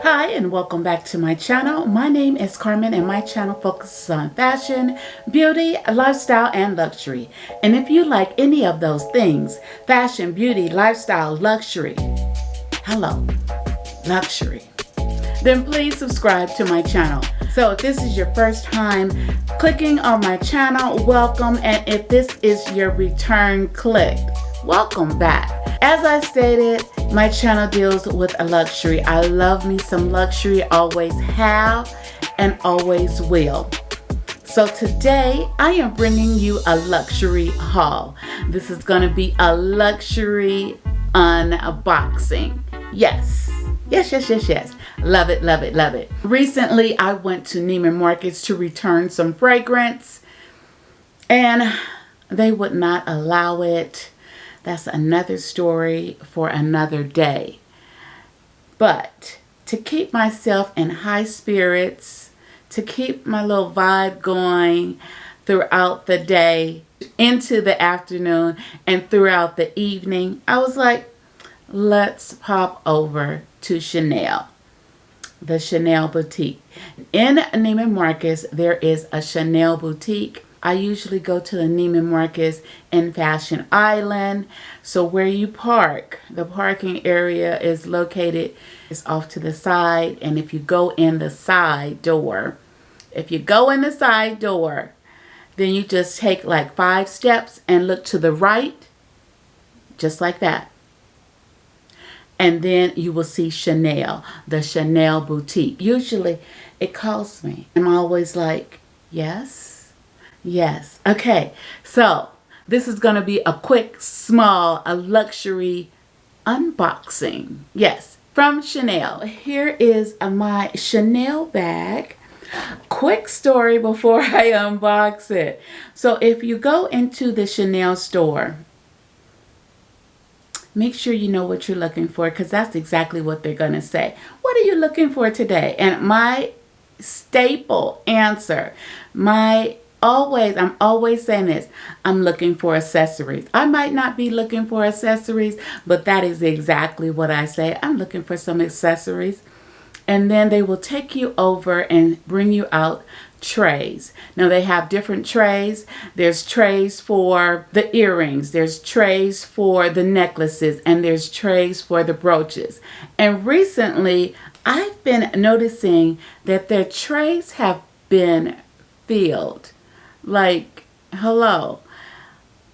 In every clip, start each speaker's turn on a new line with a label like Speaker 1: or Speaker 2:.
Speaker 1: Hi and welcome back to my channel. My name is Carmen and my channel focuses on fashion, beauty, lifestyle, and luxury. And if you like any of those things, fashion, beauty, lifestyle, luxury, hello, luxury, then please subscribe to my channel. So if this is your first time clicking on my channel, welcome. And if this is your return click, welcome back. As I stated, my channel deals with a luxury. I love me some luxury, always have and always will. So today I am bringing you a luxury haul. This is going to be a luxury unboxing. Yes. Yes. Love it, love it, love it. Recently I went to Neiman Marcus to return some fragrance and they would not allow it. That's another story for another day. But to keep myself in high spirits, to keep my little vibe going throughout the day, into the afternoon, and throughout the evening, I was like, let's pop over to Chanel, the Chanel boutique. In Neiman Marcus, there is a Chanel boutique. I usually go to the Neiman Marcus in Fashion Island. So where you park, the parking area is located, is off to the side. And if you go in the side door, then you just take like 5 steps and look to the right, just like that. And then you will see Chanel, the Chanel boutique. Usually it calls me. I'm always like, yes. Yes. Okay. So this is going to be a quick, small, a luxury unboxing. Yes. From Chanel. Here is my Chanel bag. Quick story before I unbox it. So if you go into the Chanel store, make sure you know what you're looking for, because that's exactly what they're going to say. What are you looking for today? And my staple answer, I'm always saying this, I'm looking for accessories. I might not be looking for accessories, but that is exactly what I say. I'm looking for some accessories. And then they will take you over and bring you out trays. Now they have different trays. There's trays for the earrings, there's trays for the necklaces, and there's trays for the brooches. And recently I've been noticing that their trays have been filled. Like, hello.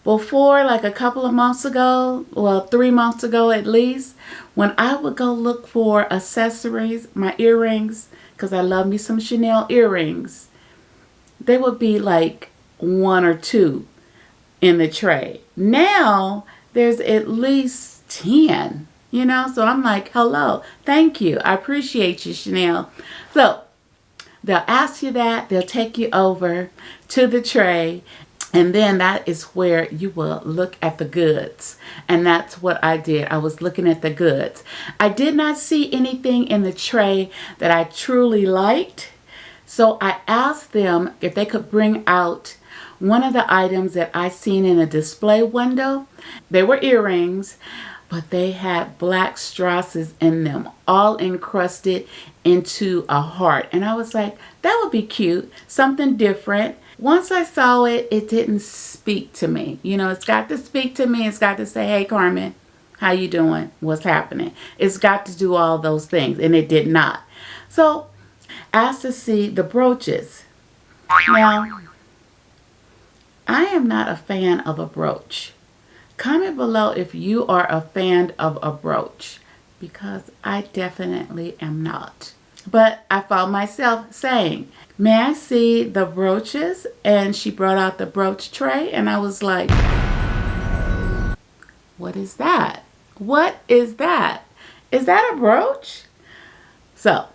Speaker 1: Before, like a couple of months ago, well, 3 months ago at least, when I would go look for accessories, my earrings, because I love me some Chanel earrings, they would be like 1 or 2 in the tray. Now, there's at least 10, you know? So I'm like, hello, thank you. I appreciate you, Chanel. So they'll ask you that. They'll take you over to the tray. And then that is where you will look at the goods. And that's what I did. I was looking at the goods. I did not see anything in the tray that I truly liked. So I asked them if they could bring out one of the items that I seen in a display window. They were earrings, but they had black strausses in them, all encrusted into a heart. And I was like, that would be cute, something different. Once I saw it, it didn't speak to me. You know, it's got to speak to me. It's got to say, hey, Carmen, how you doing? What's happening? It's got to do all those things, and it did not. So, asked to see the brooches. Now, I am not a fan of a brooch. Comment below if you are a fan of a brooch, because I definitely am not. But I found myself saying, may I see the brooches? And she brought out the brooch tray, and I was like, what is that? What is that? Is that a brooch? So,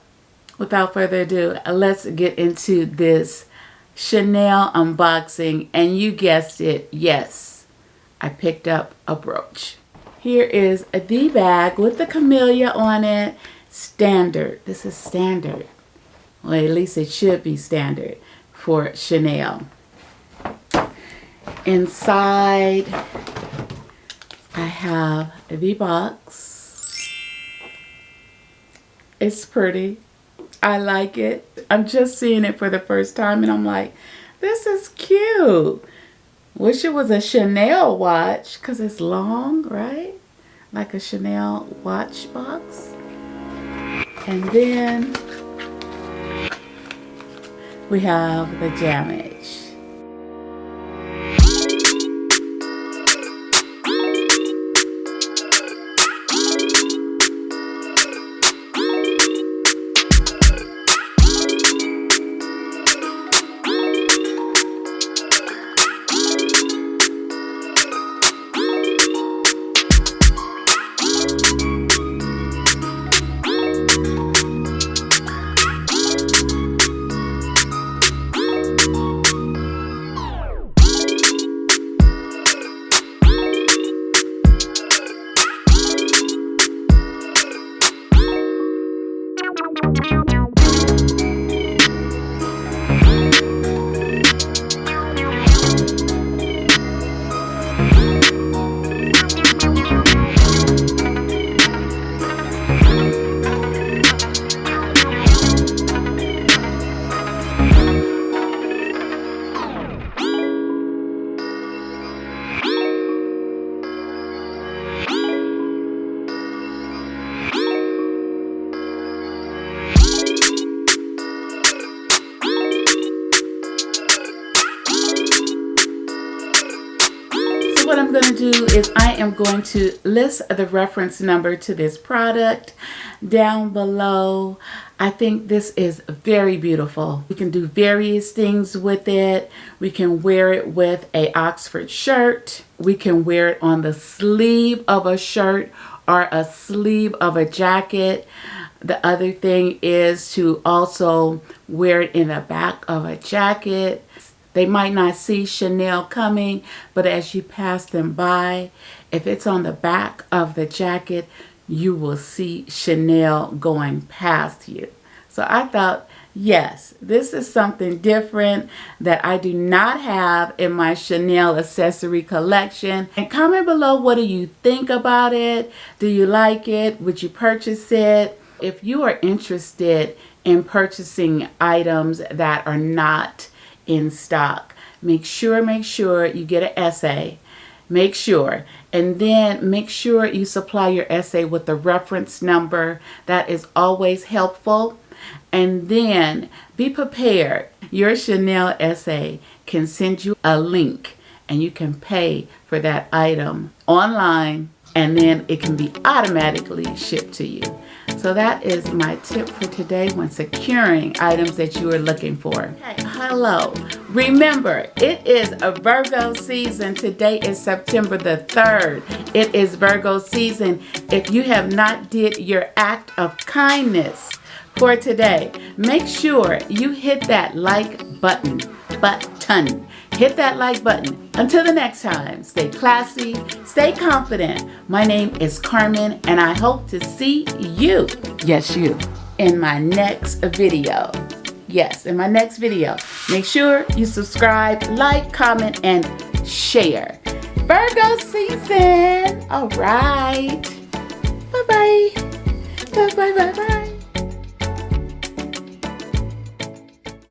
Speaker 1: without further ado, let's get into this Chanel unboxing. And you guessed it, yes, I picked up a brooch. Here is the bag with the camellia on it. Standard. This is standard. Well, at least it should be standard for Chanel. Inside, I have the box. It's pretty. I like it. I'm just seeing it for the first time and I'm like, this is cute. Wish it was a Chanel watch because it's long, right? Like a Chanel watch box. And then we have the damage. What I'm going to do is I am going to list the reference number to this product down below. I think this is very beautiful. We can do various things with it. We can wear it with a Oxford shirt. We can wear it on the sleeve of a shirt or a sleeve of a jacket. The other thing is to also wear it in the back of a jacket. They might not see Chanel coming, but as you pass them by, if it's on the back of the jacket, you will see Chanel going past you. So I thought, yes, this is something different that I do not have in my Chanel accessory collection. And comment below, what do you think about it? Do you like it? Would you purchase it? If you are interested in purchasing items that are not in stock, make sure you get an essay. Make sure, and then make sure you supply your essay with the reference number. That is always helpful. And then be prepared. Your Chanel essay can send you a link and you can pay for that item online, and then it can be automatically shipped to you. So that is my tip for today when securing items that you are looking for. Hey, hello. Remember, it is a Virgo season. Today is September the 3rd. It is Virgo season. If you have not did your act of kindness for today, make sure you hit that like button. Hit that like button. Until the next time, stay classy, stay confident. My name is Carmen, and I hope to see you, yes you, in my next video. Yes, in my next video. Make sure you subscribe, like, comment, and share. Virgo season. All right. Bye-bye. Bye-bye.